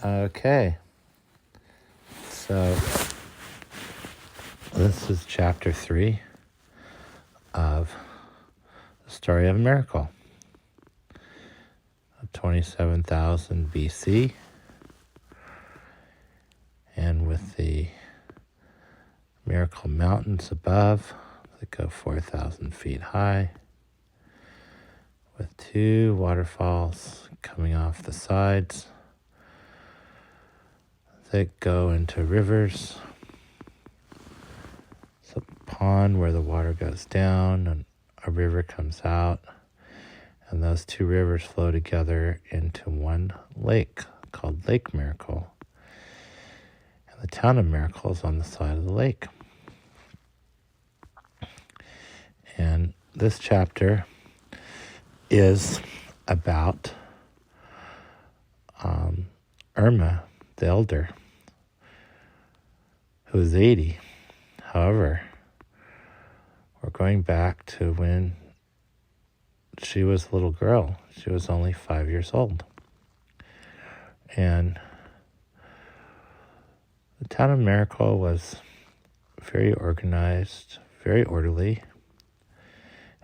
Okay, so this is chapter 3 of the story of a miracle. 27,000 BC, and with the miracle mountains above that go 4,000 feet high, with 2 waterfalls coming off the sides that go into rivers. It's a pond where the water goes down and a river comes out, and those 2 rivers flow together into one lake called Lake Miracle. And the town of Miracle is on the side of the lake. And this chapter is about Irma, the elder, who is 80. However, we're going back to when she was a little girl. She was only 5 years old. And the town of Miracle was very organized, very orderly,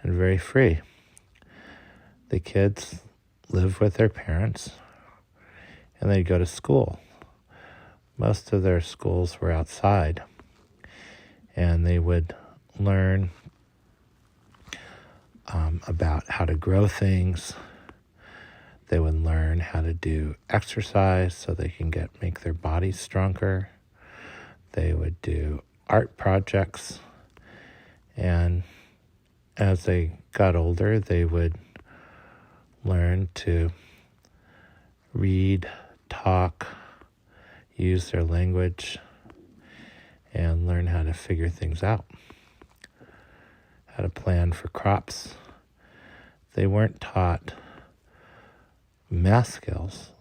and very free. The kids lived with their parents, and they'd go to school. Most of their schools were outside, and they would learn about how to grow things. They would learn how to do exercise so they can make their bodies stronger. They would do art projects, and as they got older, they would learn to read, talk, use their language, and learn how to figure things out, how to plan for crops. They weren't taught math skills.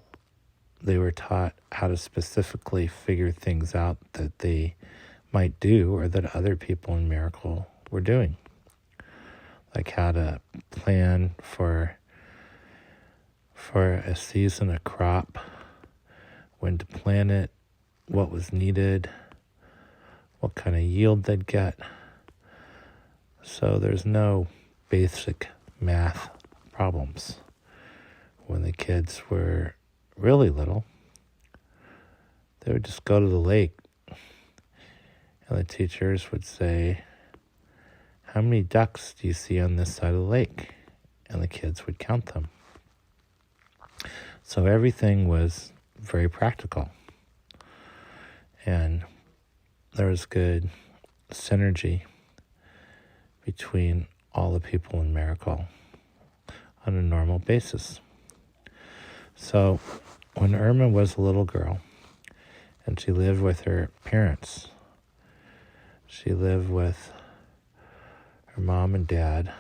They were taught how to specifically figure things out that they might do or that other people in Miracle were doing, like how to plan for a season, a crop, when to plant it, what was needed, what kind of yield they'd get. So there's no basic math problems. When the kids were really little, they would just go to the lake, and the teachers would say, "How many ducks do you see on this side of the lake?" And the kids would count them. So everything was very practical. And there was good synergy between all the people in Miracle on a normal basis. So when Irma was a little girl and she lived with her parents, she lived with her mom and dad,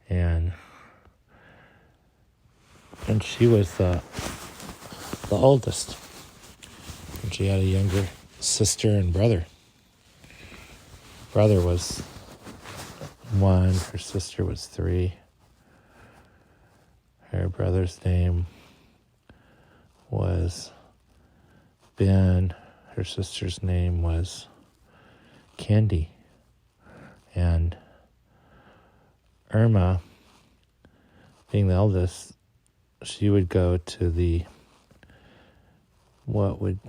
and she was the oldest. And she had a younger sister and brother. Brother was 1, her sister was 3. Her brother's name was Ben. Her sister's name was Candy. And Irma, being the eldest, she would go to what would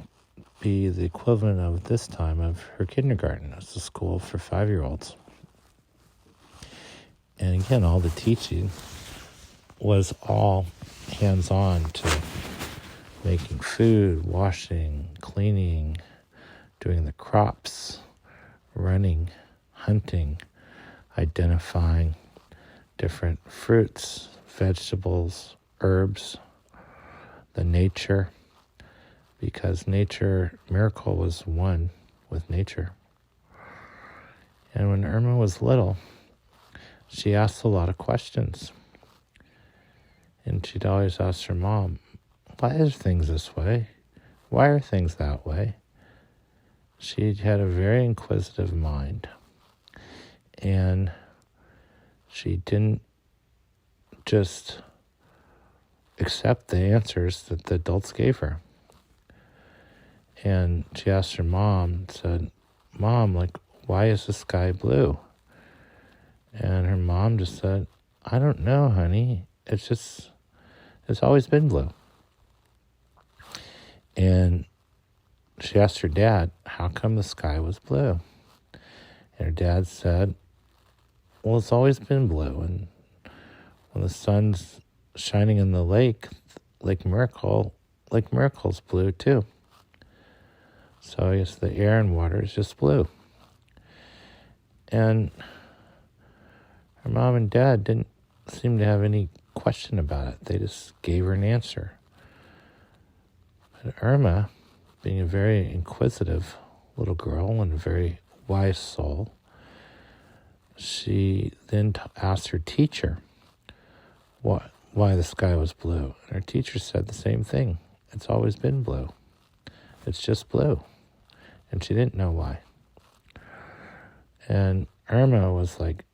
be the equivalent of this time of her kindergarten. It's a school for 5-year-olds. And again, all the teaching was all hands-on to making food, washing, cleaning, doing the crops, running, hunting, identifying different fruits, vegetables, herbs, the nature, because Miracle was one with nature. And when Irma was little, she asked a lot of questions. And she'd always ask her mom, "Why are things this way? Why are things that way?" She had a very inquisitive mind. And she didn't just accept the answers that the adults gave her. And she asked her mom, said, "Mom, like, why is the sky blue?" And her mom just said, "I don't know, honey. It's always been blue." And she asked her dad, "How come the sky was blue?" And her dad said, "Well, it's always been blue. And when the sun's shining in the lake, Lake Miracle's blue too. So I guess the air and water is just blue." And her mom and dad didn't seem to have any question about it. They just gave her an answer. But Irma, being a very inquisitive little girl and a very wise soul, she then asked her teacher why the sky was blue. And her teacher said the same thing. It's always been blue. It's just blue. And she didn't know why. And Irma was like,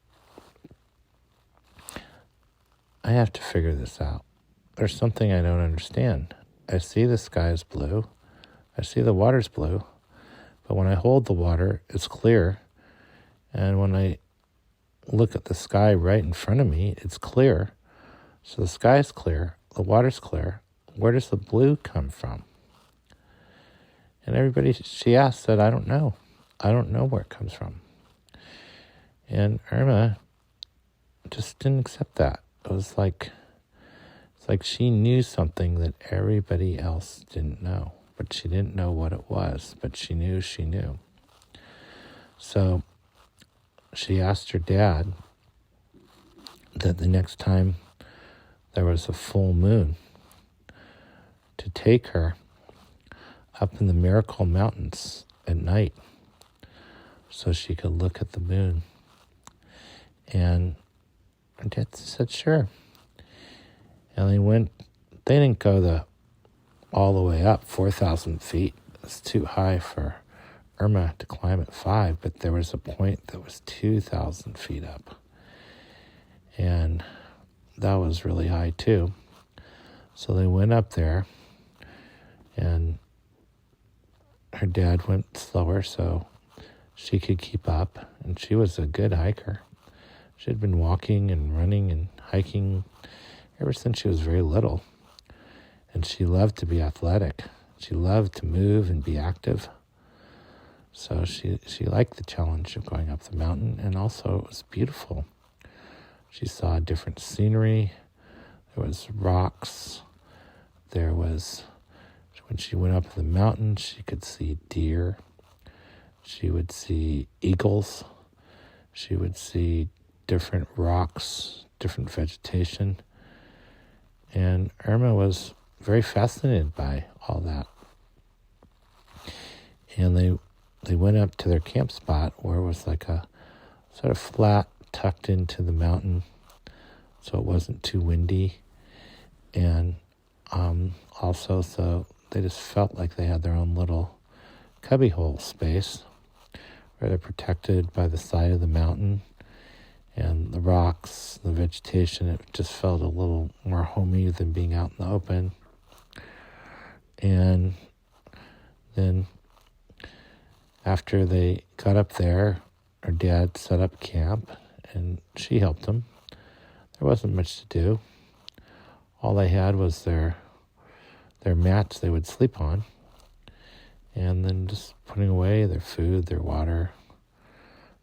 "I have to figure this out. There's something I don't understand. I see the sky is blue. I see the water's blue. But when I hold the water, it's clear. And when I look at the sky right in front of me, it's clear. So the sky's clear. The water's clear. Where does the blue come from?" And everybody she asked said, "I don't know. I don't know where it comes from." And Irma just didn't accept that. It's like she knew something that everybody else didn't know, but she didn't know what it was, but she knew she knew. So she asked her dad that the next time there was a full moon to take her up in the Miracle Mountains at night so she could look at the moon. And her dad said, "Sure." And they didn't go all the way up, 4,000 feet. It's too high for Irma to climb at 5, but there was a point that was 2,000 feet up. And that was really high too. So they went up there, and her dad went slower so she could keep up. And she was a good hiker. She had been walking and running and hiking ever since she was very little. And she loved to be athletic. She loved to move and be active. So she liked the challenge of going up the mountain, and also it was beautiful. She saw different scenery. There was rocks. When she went up the mountain, she could see deer. She would see eagles. She would see different rocks, different vegetation. And Irma was very fascinated by all that. And they went up to their camp spot where it was like a sort of flat tucked into the mountain so it wasn't too windy. And also so they just felt like they had their own little cubbyhole space where they're protected by the side of the mountain and the rocks, the vegetation. It just felt a little more homey than being out in the open. And then after they got up there, her dad set up camp and she helped them. There wasn't much to do. All they had was their mats they would sleep on, and then just putting away their food, their water,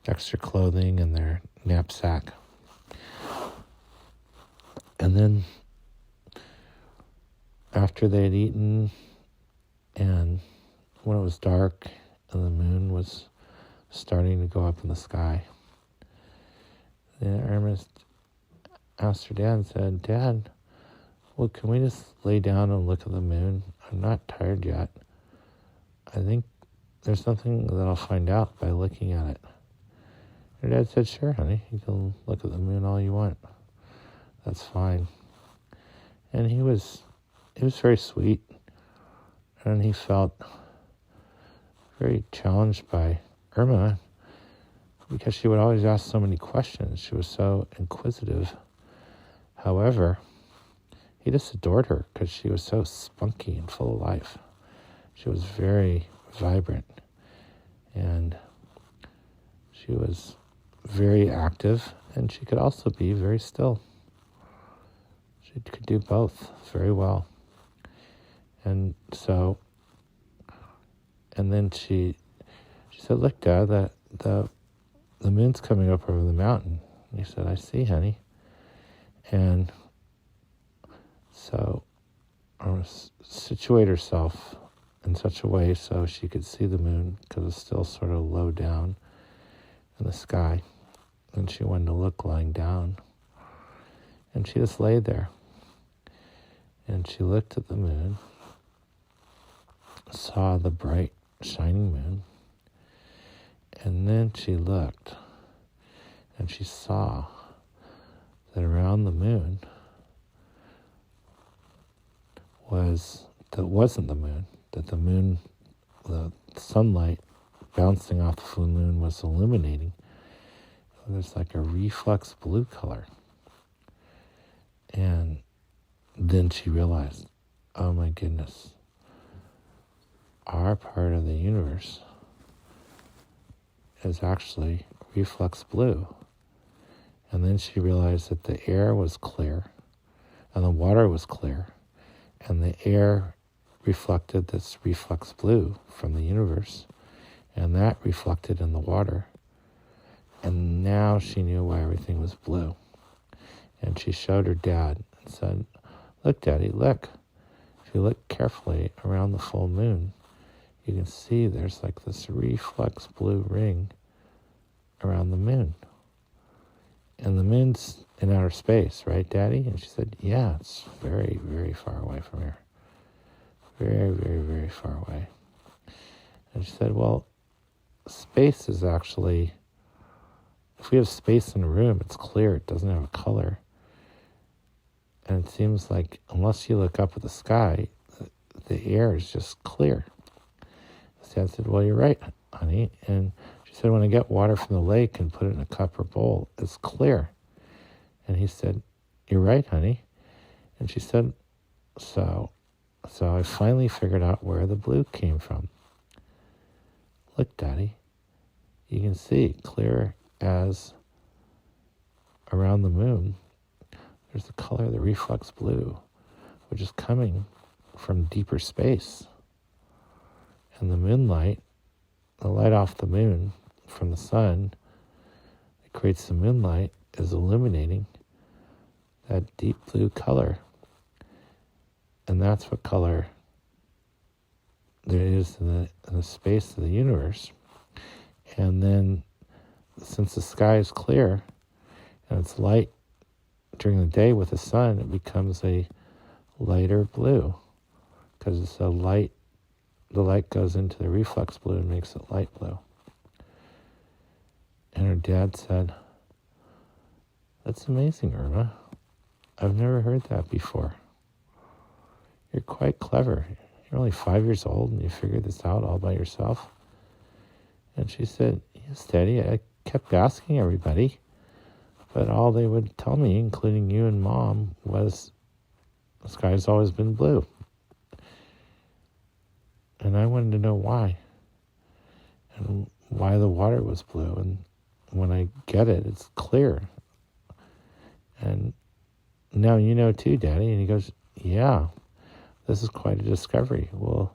extra clothing, and their knapsack. And then after they had eaten, and when it was dark and the moon was starting to go up in the sky, then Ernest asked her dad and said, "Dad, well, can we just lay down and look at the moon? I'm not tired yet. I think there's something that I'll find out by looking at it." Her dad said, "Sure, honey, you can look at the moon all you want. That's fine." And he was very sweet, and he felt very challenged by Irma because she would always ask so many questions. She was so inquisitive. However, he just adored her because she was so spunky and full of life. She was very vibrant, and she was very active, and she could also be very still. She could do both very well. And so, and then she said, "Look, Dad, the moon's coming up over the mountain." And he said, "I see, honey." And so situate herself in such a way so she could see the moon, because it's still sort of low down in the sky, and she wanted to look lying down. And she just lay there, and she looked at the moon, saw the bright shining moon, and then she looked, and she saw that around the moon wasn't the moon, that the moon, the sunlight bouncing off the full moon was illuminating. There's like a reflex blue color. And then she realized, oh my goodness, our part of the universe is actually reflex blue. And then she realized that the air was clear, and the water was clear, and the air reflected this reflex blue from the universe, and that reflected in the water. And now she knew why everything was blue. And she showed her dad and said, "Look, Daddy, look. If you look carefully around the full moon, you can see there's like this reflex blue ring around the moon. And the moon's in outer space, right, Daddy?" And she said, "Yeah, it's very, very far away from here. Very, very, very far away." And she said, "Well, space is actually, if we have space in a room, it's clear, it doesn't have a color. And it seems like unless you look up at the sky, the air is just clear." So Dad said, "Well, you're right, honey." And she said, "When I get water from the lake and put it in a cup or bowl, it's clear." And he said, "You're right, honey." And she said, So I finally figured out where the blue came from. Look, Daddy, you can see clear as around the moon, there's the color of the reflex blue, which is coming from deeper space. And the moonlight, the light off the moon from the sun, it creates the moonlight, is illuminating that deep blue color. And that's what color there is in the space of the universe. And then, since the sky is clear and it's light during the day with the sun, it becomes a lighter blue, because it's the light goes into the reflex blue and makes it light blue. And her dad said, "That's amazing, Irma. I've never heard that before. You're quite clever. You're only 5 years old and you figured this out all by yourself." And she said, "Yes, Daddy, I kept asking everybody, but all they would tell me, including you and Mom, was the sky's always been blue. And I wanted to know why, and why the water was blue. And when I get it, it's clear. And now you know too, Daddy." And he goes, "Yeah, this is quite a discovery. We'll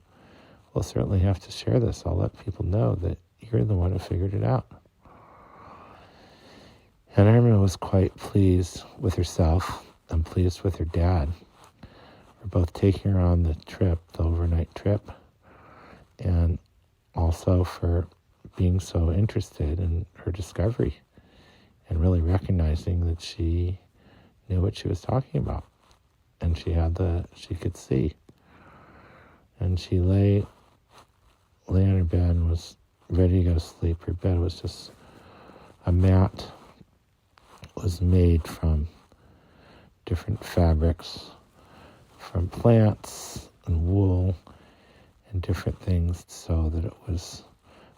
certainly have to share this. I'll let people know that you're the one who figured it out." And Irma was quite pleased with herself and pleased with her dad for both taking her on the trip, the overnight trip, and also for being so interested in her discovery and really recognizing that she knew what she was talking about. And she could see. And she lay on her bed and was ready to go to sleep. Her bed was just a mat. It was made from different fabrics, from plants and wool and different things, so that it was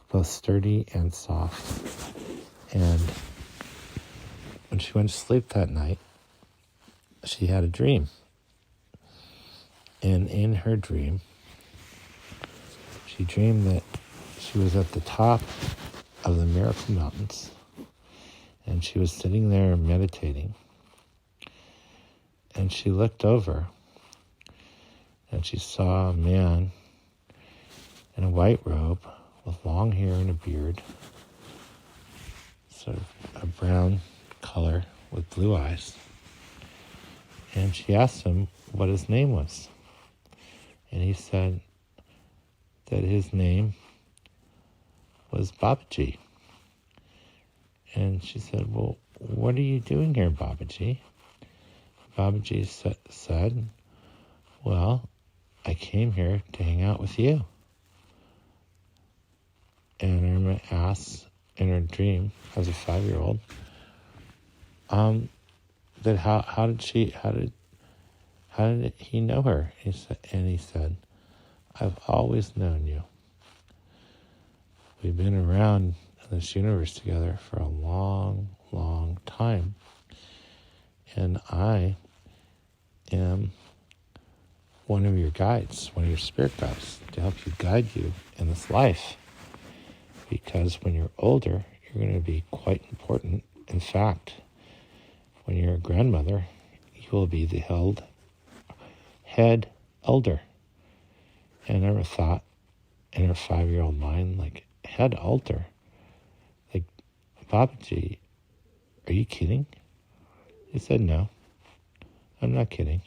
both sturdy and soft. And when she went to sleep that night, she had a dream. And in her dream, she dreamed that she was at the top of the Miracle Mountains, and she was sitting there meditating, and she looked over, and she saw a man in a white robe with long hair and a beard, sort of a brown color with blue eyes. And she asked him what his name was. And he said that his name was Babaji. And she said, well, what are you doing here, Babaji? Babaji said, well, I came here to hang out with you. And Irma asked in her dream, as a 5-year-old, that how did he know her? And he said, I've always known you. We've been around in this universe together for a long, long time. And I am one of your guides, one of your spirit guides, to help you guide you in this life. Because when you're older, you're going to be quite important. In fact, when you're a grandmother, you will be the head elder. And I never thought in her 5-year-old mind, like, head elder? Like, Babaji, are you kidding? He said, no, I'm not kidding.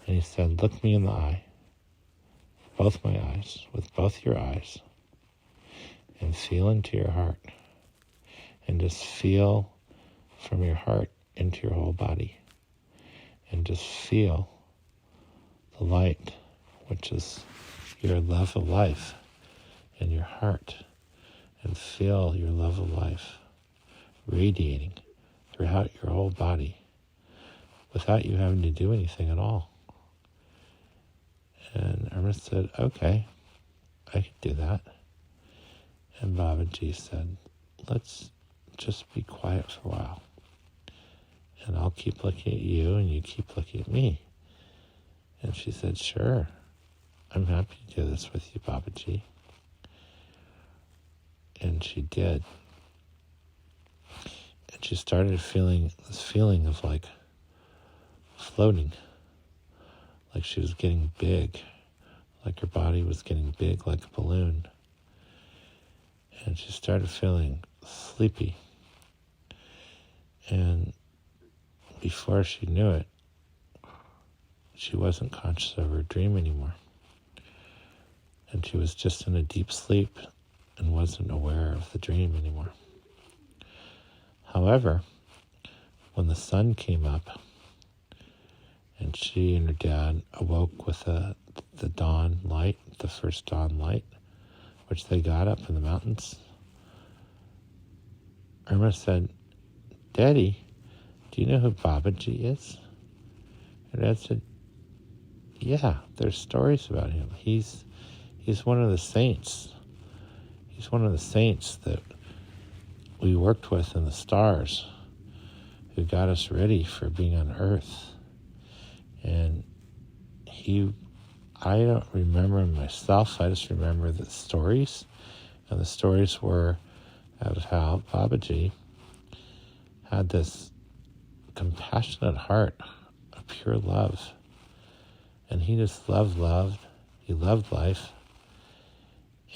And he said, look me in the eye, both my eyes, with both your eyes, and feel into your heart. And just feel from your heart into your whole body. And just feel the light, which is your love of life, in your heart. And feel your love of life radiating throughout your whole body without you having to do anything at all. And Irma said, okay, I can do that. And Babaji said, let's just be quiet for a while. And I'll keep looking at you and you keep looking at me. And she said, sure, I'm happy to do this with you, Babaji. And she did. And she started feeling this feeling of like floating, like she was getting big, like her body was getting big like a balloon. And she started feeling sleepy. And before she knew it, she wasn't conscious of her dream anymore. And she was just in a deep sleep and wasn't aware of the dream anymore. However, when the sun came up and she and her dad awoke with the dawn light, the first dawn light, which they got up in the mountains, Irma said, Daddy, do you know who Babaji is? Her dad said, yeah, there's stories about him. He's one of the saints. He's one of the saints that we worked with in the stars who got us ready for being on Earth. And I don't remember him myself, I just remember the stories. And the stories were of how Babaji had this compassionate heart of pure love. And he just loved, he loved life.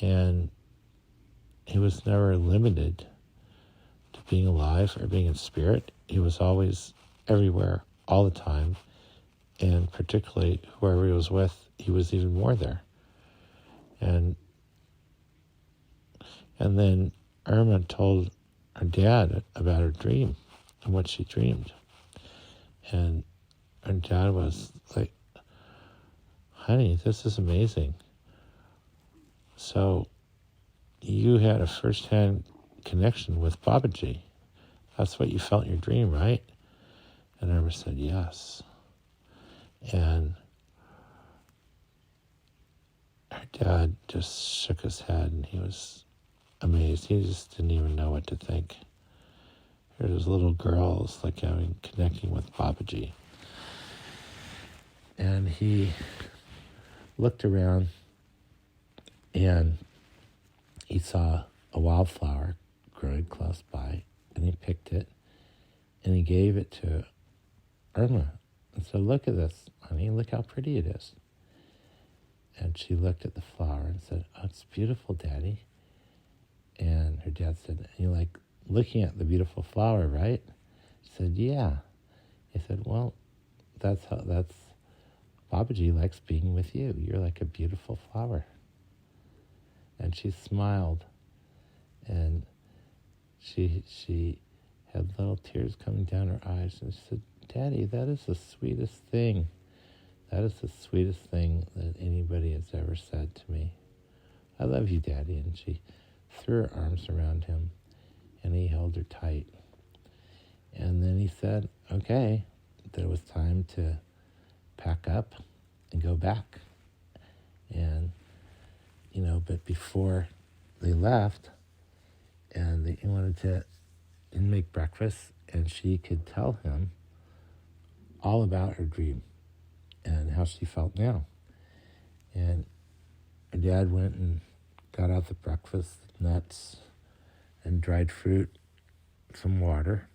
And he was never limited to being alive or being in spirit. He was always everywhere, all the time. And particularly whoever he was with, he was even more there. And then Irma told her dad about her dream and what she dreamed. And her dad was like, honey, this is amazing. So you had a first-hand connection with Babaji. That's what you felt in your dream, right? And Irma said, yes. And her dad just shook his head and he was amazed. He just didn't even know what to think. Here was little girls like connecting with Babaji. And he looked around and he saw a wildflower growing close by, and he picked it and he gave it to Irma and said, "Look at this, honey, look how pretty it is." And she looked at the flower and said, "Oh, it's beautiful, Daddy." And her dad said, "You like looking at the beautiful flower, right?" She said, "Yeah." He said, "Well, that's Babaji likes being with you. You're like a beautiful flower." And she smiled, and she had little tears coming down her eyes, and she said, "Daddy, that is the sweetest thing. That is the sweetest thing that anybody has ever said to me. I love you, Daddy." And she threw her arms around him, and he held her tight. And then he said, okay, that it was time to pack up and go back. And, but before they left, and they wanted to make breakfast, and she could tell him all about her dream and how she felt now. And her dad went and got out the breakfast, nuts and dried fruit, some water,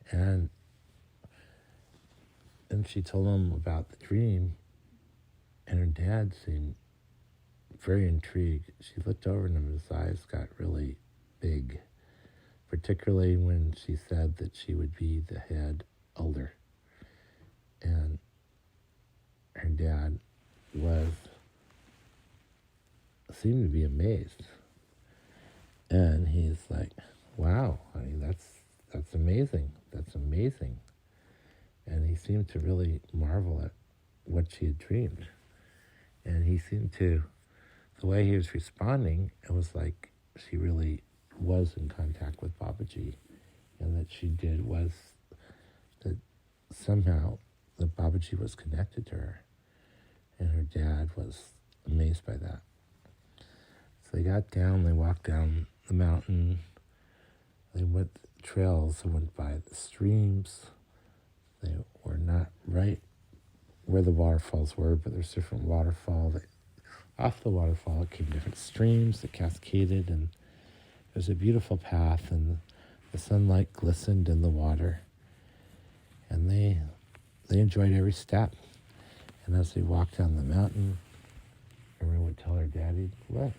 and she told him about the dream, and her dad seemed very intrigued. She looked over at him, and his eyes got really big, particularly when she said that she would be the head elder. And her dad seemed to be amazed. And he's like, "Wow, honey, that's amazing. That's amazing." And he seemed to really marvel at what she had dreamed. And he seemed to, the way he was responding, it was like she really was in contact with Babaji, and that she did was that somehow that Babaji was connected to her. And her dad was amazed by that. So they got down, they walked down the mountain, they went trails, they went by the streams. They were not right where the waterfalls were, but there's different waterfalls. Off the waterfall came different streams that cascaded, and it was a beautiful path, and the sunlight glistened in the water. And they enjoyed every step. And as they walked down the mountain, everyone would tell her, "Daddy, look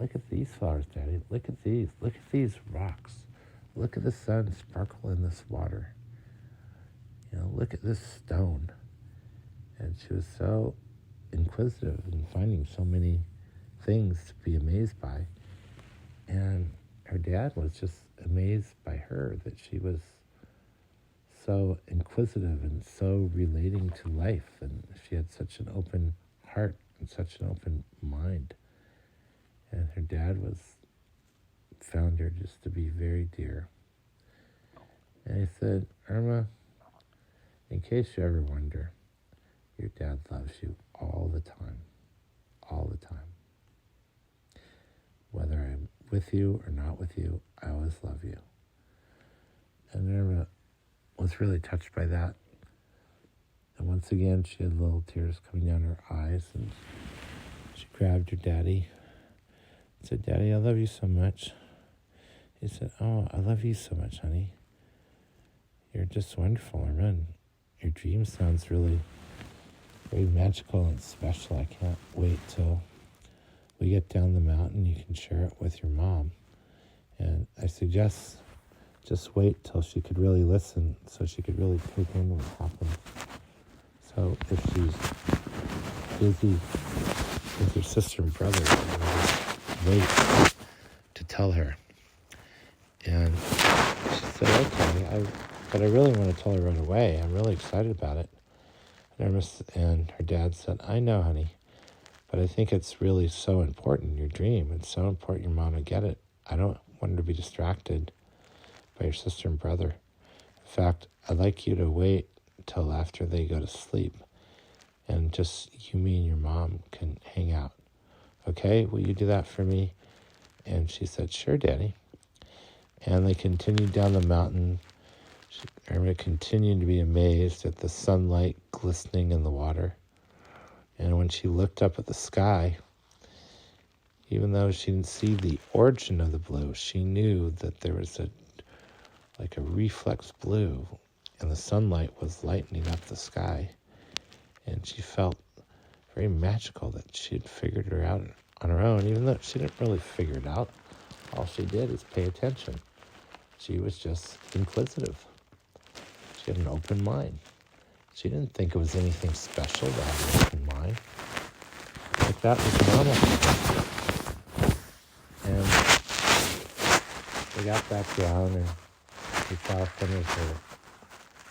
at these flowers, Daddy. Look at these rocks. Look at the sun sparkle in this water. Look at this stone." And she was so inquisitive and finding so many things to be amazed by. And her dad was just amazed by her, that she was so inquisitive and so relating to life, and she had such an open heart and such an open mind. And her dad found her just to be very dear. And he said, "Irma, in case you ever wonder, your dad loves you all the time. All the time. Whether I'm with you or not with you, I always love you." And Irma was really touched by that. And once again, she had little tears coming down her eyes, and she grabbed her daddy and said, "Daddy, I love you so much." He said, "Oh, I love you so much, honey. You're just wonderful, Irma. Your dream sounds really very magical and special. I can't wait till we get down the mountain. You can share it with your mom." And I suggest just wait till she could really listen, so she could really take in what happened. So if she's busy with her sister and brother, wait to tell her. And she said, "Okay, but I really want to tell her right away. I'm really excited about it." And her dad said, "I know, honey, but I think it's really so important, your dream. It's so important your mom would get it. I don't want her to be distracted by your sister and brother. In fact, I'd like you to wait till after they go to sleep, and just you, me, and your mom can hang out. Okay, will you do that for me?" And she said, "Sure, Daddy." And they continued down the mountain. Irma continued to be amazed at the sunlight glistening in the water. And when she looked up at the sky, even though she didn't see the origin of the blue, she knew that there was a reflex blue, and the sunlight was lightening up the sky. And she felt very magical that she had figured it out on her own, even though she didn't really figure it out. All she did is pay attention. She was just inquisitive. She had an open mind. She didn't think it was anything special to have an open mind. Like that was normal. And they got back down, and we saw them as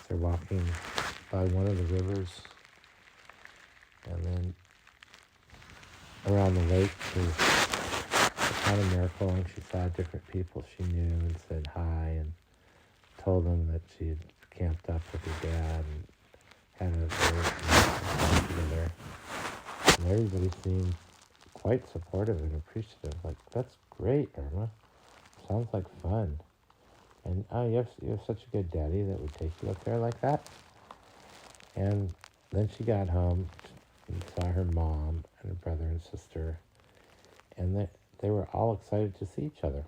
they're walking by one of the rivers. And then around the lake, she found a miracle, and she saw different people she knew and said hi and told them that she had camped up with her dad and had a very together. And everybody seemed quite supportive and appreciative. Like, that's great, Irma. Sounds like fun. And you have such a good daddy that would take you up there like that. And then she got home and saw her mom and her brother and sister, and they were all excited to see each other.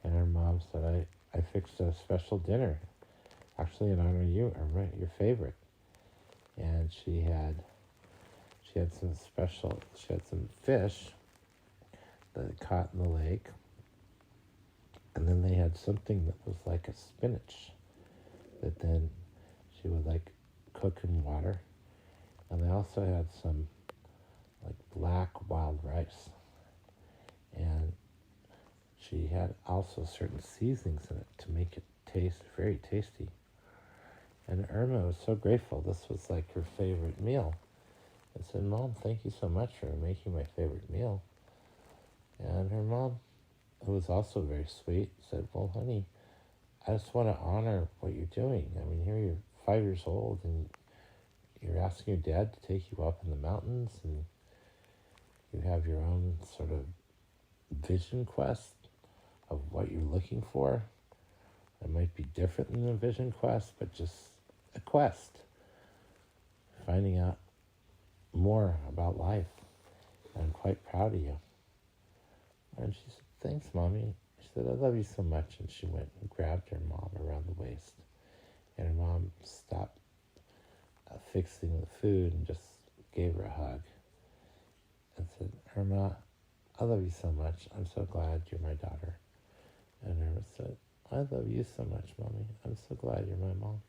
And her mom said, I fixed a special dinner, actually in honor of you, Irma, your favorite. And she had some fish that they caught in the lake, and then they had something that was like a spinach that then she would cook in water. And they also had some black wild rice. And she had also certain seasonings in it to make it taste very tasty. And Irma was so grateful. This was her favorite meal. I said, Mom, thank you so much for making my favorite meal. And her mom, who was also very sweet, said, well, honey, I just want to honor what you're doing. I mean, here you're 5 years old, and you're asking your dad to take you up in the mountains, and you have your own sort of vision quest of what you're looking for. It might be different than a vision quest, but just a quest. Finding out more about life. And I'm quite proud of you. And she said, thanks, Mommy. She said, I love you so much. And she went and grabbed her mom around the waist. And her mom stopped fixing the food and just gave her a hug. And said, Irma, I love you so much. I'm so glad you're my daughter. And Irma said, I love you so much, Mommy. I'm so glad you're my mom.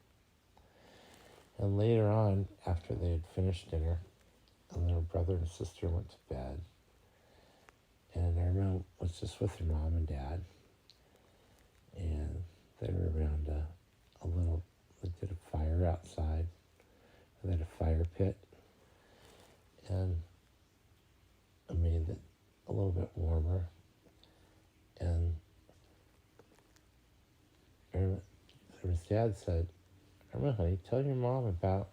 And later on, after they had finished dinner, and her brother and sister went to bed, and Irma was just with her mom and dad, and they were around they did a fire outside. They had a fire pit, and I made it a little bit warmer. And Irma's dad said, Irma, honey, tell your mom about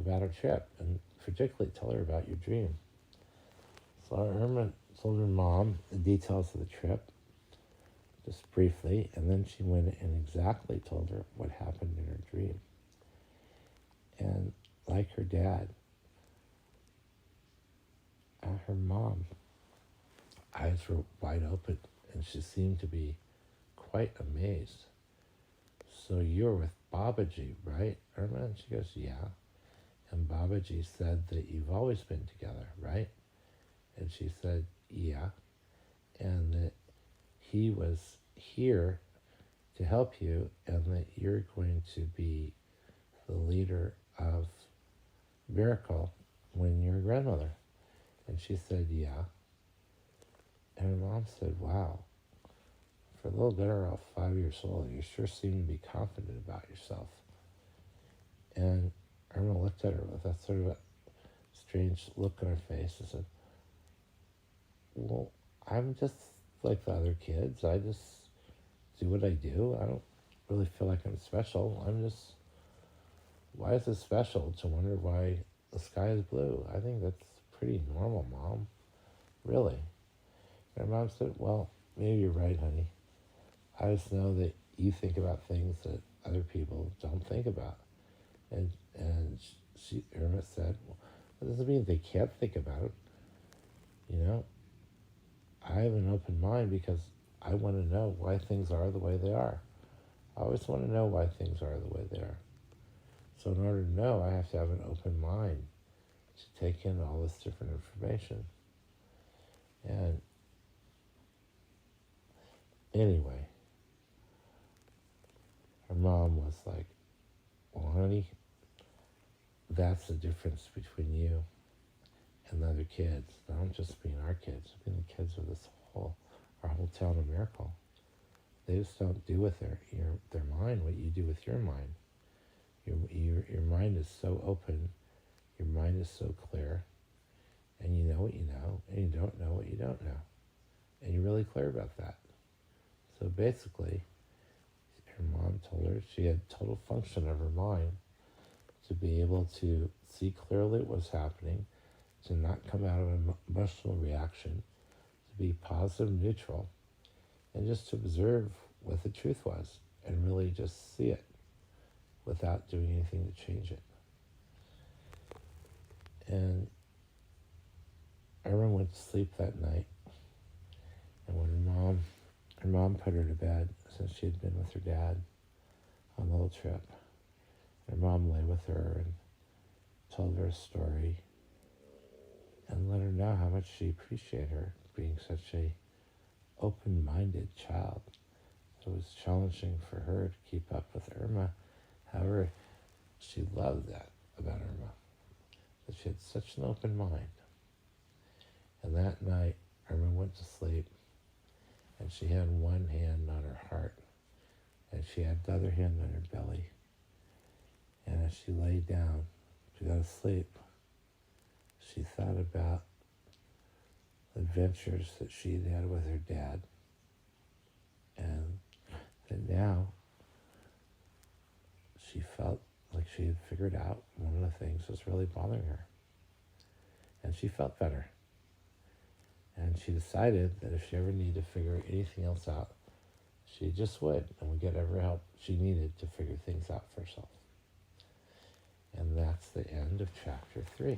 our trip, and particularly tell her about your dream. So Irma told her mom the details of the trip, just briefly, and then she went and exactly told her what happened in her dream. And like her dad, her mom, eyes were wide open, and she seemed to be quite amazed. So you're with Babaji, right, Irma? And she goes, yeah. And Babaji said that you've always been together, right? And she said, yeah. And that he was here to help you, and that you're going to be the leader of Miracle when you're a grandmother. And she said, yeah. And her mom said, wow, for a little girl, 5 years old, you sure seem to be confident about yourself. And Irma looked at her with that sort of a strange look on her face and said, well, I'm just like the other kids. I just do what I do. I don't really feel like I'm special. Why is it special to wonder why the sky is blue? I think that's pretty normal, Mom. Really. And Mom said, well, maybe you're right, honey. I just know that you think about things that other people don't think about. And Irma said, well, that doesn't mean they can't think about it. You know, I have an open mind because I want to know why things are the way they are. I always want to know why things are the way they are. So in order to know, I have to have an open mind to take in all this different information. And anyway, her mom was like, well, honey, that's the difference between you and the other kids. Not just being our kids, being the kids of our whole town of Miracle. They just don't do with their mind what you do with your mind. Your mind is so open, your mind is so clear, and you know what you know, and you don't know what you don't know. And you're really clear about that. So basically, her mom told her she had total function of her mind to be able to see clearly what was happening, to not come out of an emotional reaction, to be positive, neutral, and just to observe what the truth was and really just see it without doing anything to change it. And Irma went to sleep that night, and when her mom put her to bed, since she had been with her dad on the little trip, her mom lay with her and told her a story and let her know how much she appreciated her being such a open-minded child. It was challenging for her to keep up with Irma. However, she loved that about Irma, that she had such an open mind. And that night, Irma went to sleep, and she had one hand on her heart, and she had the other hand on her belly. And as she lay down to go to sleep, she thought about adventures that she'd had with her dad, and that now she felt like she had figured out one of the things that was really bothering her. And she felt better. And she decided that if she ever needed to figure anything else out, she just would and would get every help she needed to figure things out for herself. And that's the end of chapter 3.